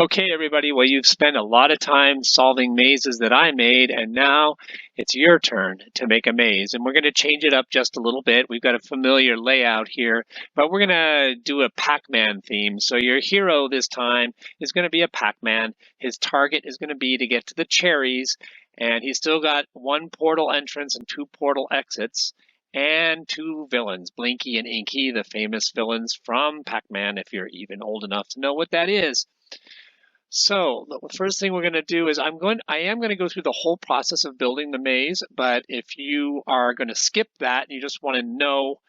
Okay, everybody. Well, you've spent a lot of time solving mazes that I made, and now it's your turn to make a maze. And we're going to change it up just a little bit. We've got a familiar layout here, but we're going to do a Pac-Man theme. So your hero this time is going to be a Pac-Man. His target is going to be to get to the cherries, and he's still got one portal entrance and two portal exits. And two villains, Blinky and Inky, the famous villains from Pac-Man, if you're even old enough to know what that is. So the first thing we're going to do is I am going to go through the whole process of building the maze, but if you are going to skip that and you just want to know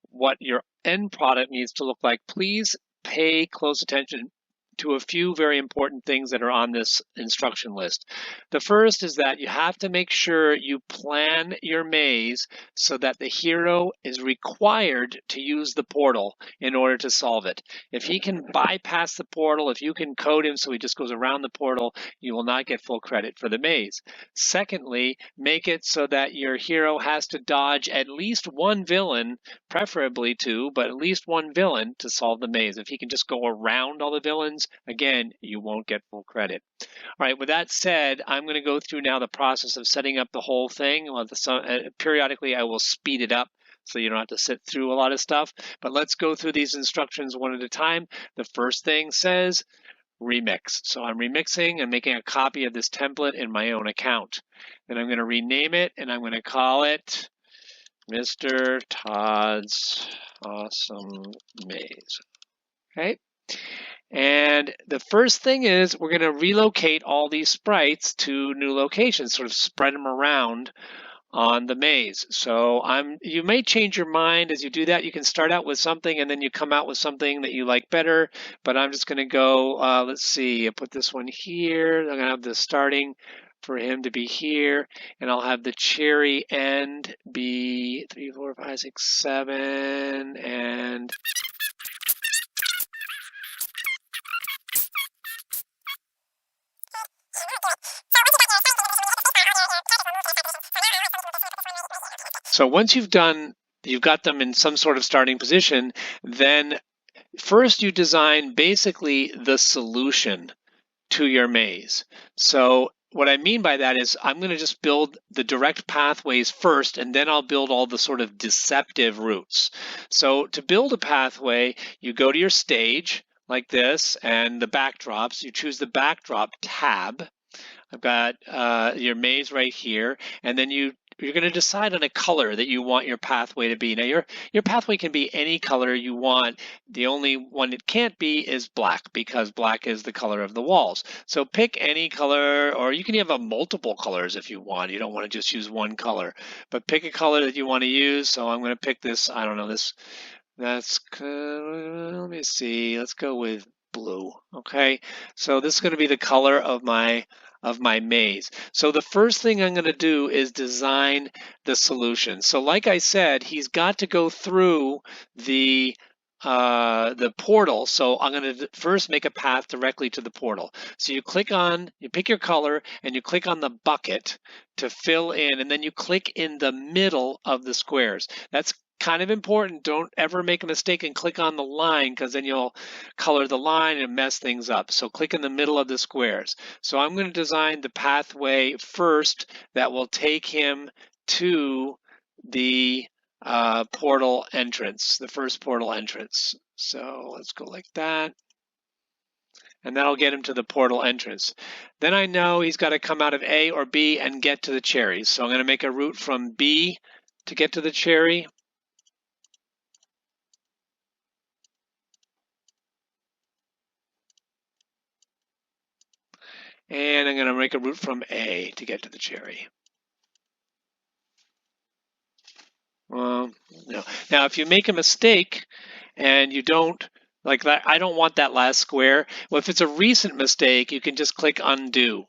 what your end product needs to look like, please pay close attention to a few very important things that are on this instruction list. The first is that you have to make sure you plan your maze so that the hero is required to use the portal in order to solve it. If he can bypass the portal, if you can code him so he just goes around the portal, you will not get full credit for the maze. Secondly, make it so that your hero has to dodge at least one villain, preferably two, but at least one villain to solve the maze. If he can just go around all the villains, again, you won't get full credit. All right, with that said, I'm going to go through now the process of setting up the whole thing. Periodically, I will speed it up so you don't have to sit through a lot of stuff. But let's go through these instructions one at a time. The first thing says remix. So I'm remixing and making a copy of this template in my own account. Then I'm going to rename it, and I'm going to call it Mr. Todd's Awesome Maze. Okay. And the first thing is we're going to relocate all these sprites to new locations, sort of spread them around on the maze. So you may change your mind as you do that. You can start out with something and then you come out with something that you like better. But I'm just going to go, let's see, I'll put this one here. I'm going to have the starting for him to be here. And I'll have the cherry end be 3, 4, 5, 6, 7, and so once you've got them in some sort of starting position, then first you design basically the solution to your maze. So what I mean by that is I'm going to just build the direct pathways first, and then I'll build all the sort of deceptive routes. So to build a pathway, you go to your stage like this and the backdrops. You choose the backdrop tab. I've got your maze right here, and then you're going to decide on a color that you want your pathway to be. Now, your pathway can be any color you want. The only one it can't be is black, because black is the color of the walls. So pick any color, or you can have multiple colors if you want. You don't want to just use one color, but pick a color that you want to use. So I'm going to pick this, I don't know, let me see, let's go with blue. Okay, so this is going to be the color of my maze. So the first thing I'm going to do is design the solution. So like I said, he's got to go through the portal. So I'm going to first make a path directly to the portal. So you pick your color and you click on the bucket to fill in, and then you click in the middle of the squares. That's kind of important. Don't ever make a mistake and click on the line, because then you'll color the line and mess things up. So click in the middle of the squares. So I'm going to design the pathway first that will take him to the portal entrance, the first portal entrance. So let's go like that. And that'll get him to the portal entrance. Then I know he's got to come out of A or B and get to the cherries. So I'm going to make a route from B to get to the cherry. And I'm going to make a route from A to get to the cherry. No. Now, if you make a mistake and you don't, like that, I don't want that last square. Well, if it's a recent mistake, you can just click undo.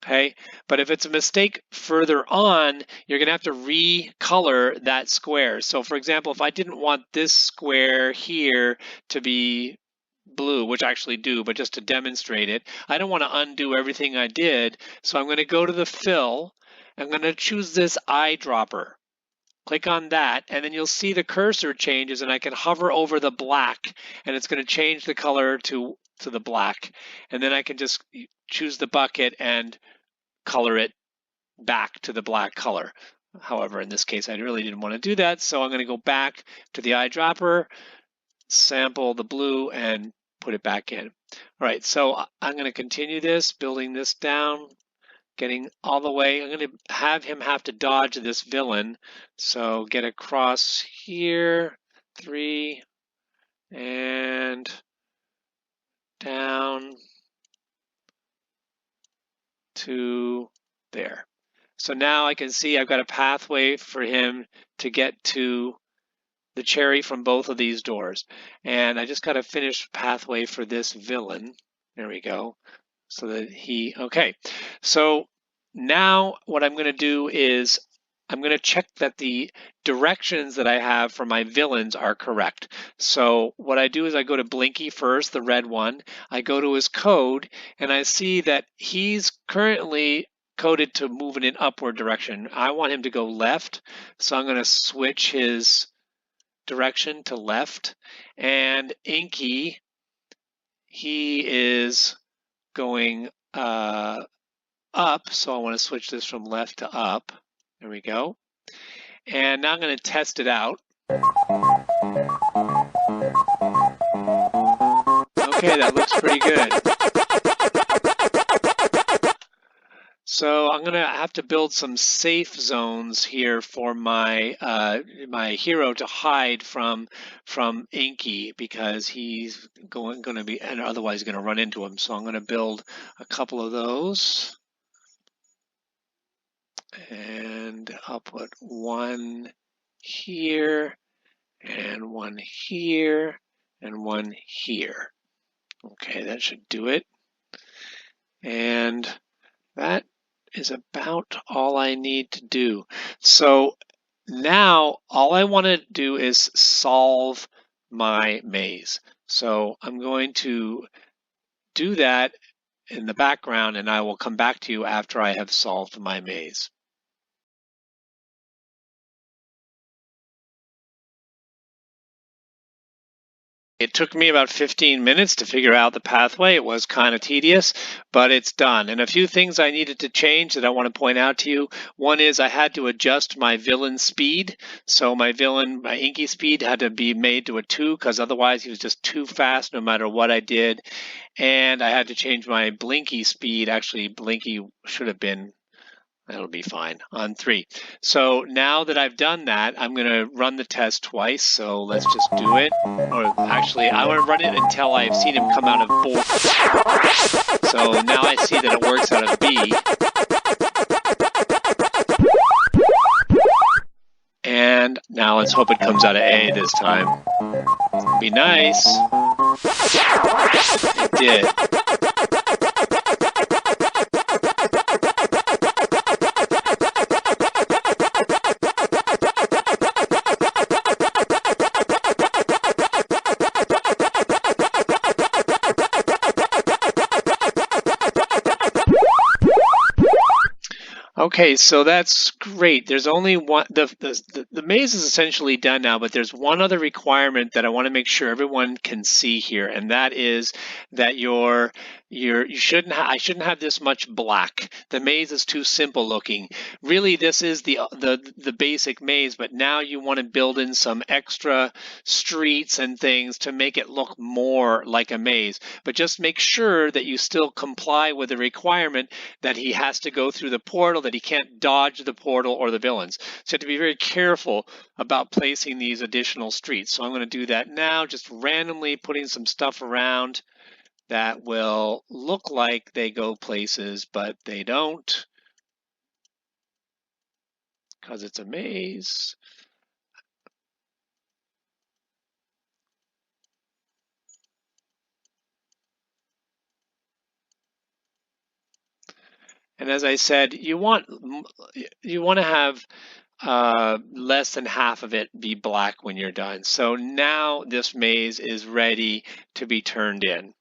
Okay, but if it's a mistake further on, you're going to have to recolor that square. So for example, if I didn't want this square here to be blue, which I actually do, but just to demonstrate it, I don't want to undo everything I did. So I'm going to go to the fill. I'm going to choose this eyedropper. Click on that, and then you'll see the cursor changes, and I can hover over the black, and it's going to change the color to to the black, and then I can just choose the bucket and color it back to the black color. However, in this case, I really didn't want to do that, so I'm going to go back to the eyedropper, sample the blue, and put it back in. All right, so I'm going to continue this, building this down, getting all the way. I'm going to have him have to dodge this villain. So get across here, 3, and down to there. So now I can see I've got a pathway for him to get to the cherry from both of these doors. And I just got to finish pathway for this villain. There we go. So that okay. So now what I'm going to do is I'm going to check that the directions that I have for my villains are correct. So what I do is I go to Blinky first, the red one. I go to his code, and I see that he's currently coded to move in an upward direction. I want him to go left, so I'm going to switch his direction to left. And Inky, he is going up, so I want to switch this from left to up. There we go. And now I'm going to test it out. Okay, that looks pretty good. So I'm going to have to build some safe zones here for my my hero to hide from Inky, because he's going to be, and otherwise going to run into him. So I'm going to build a couple of those. And I'll put one here, and one here, and one here. Okay, that should do it. And that is about all I need to do. So now all I want to do is solve my maze. So I'm going to do that in the background, and I will come back to you after I have solved my maze. It took me about 15 minutes to figure out the pathway. It was kind of tedious, but it's done. And a few things I needed to change that I want to point out to you. One is I had to adjust my villain speed. So my Inky speed had to be made to a 2, because otherwise he was just too fast no matter what I did. And I had to change my Blinky speed. Actually, Blinky should have been, that'll be fine, on 3. So now that I've done that, I'm going to run the test twice. So let's just do it. Or actually, I want to run it until I've seen him come out of both. So now I see that it works out of B. And now let's hope it comes out of A this time. Be nice. It did. Okay, so that's great. There's only one, the maze is essentially done now, but there's one other requirement that I want to make sure everyone can see here, and that is that I shouldn't have this much black. The maze is too simple looking. Really, this is the basic maze, but now you want to build in some extra streets and things to make it look more like a maze. But just make sure that you still comply with the requirement that he has to go through the portal, that he can't dodge the portal or the villains. So you have to be very careful about placing these additional streets. So I'm going to do that now, just randomly putting some stuff around that will look like they go places, but they don't, because it's a maze. And as I said, you want to have less than half of it be black when you're done. So now this maze is ready to be turned in.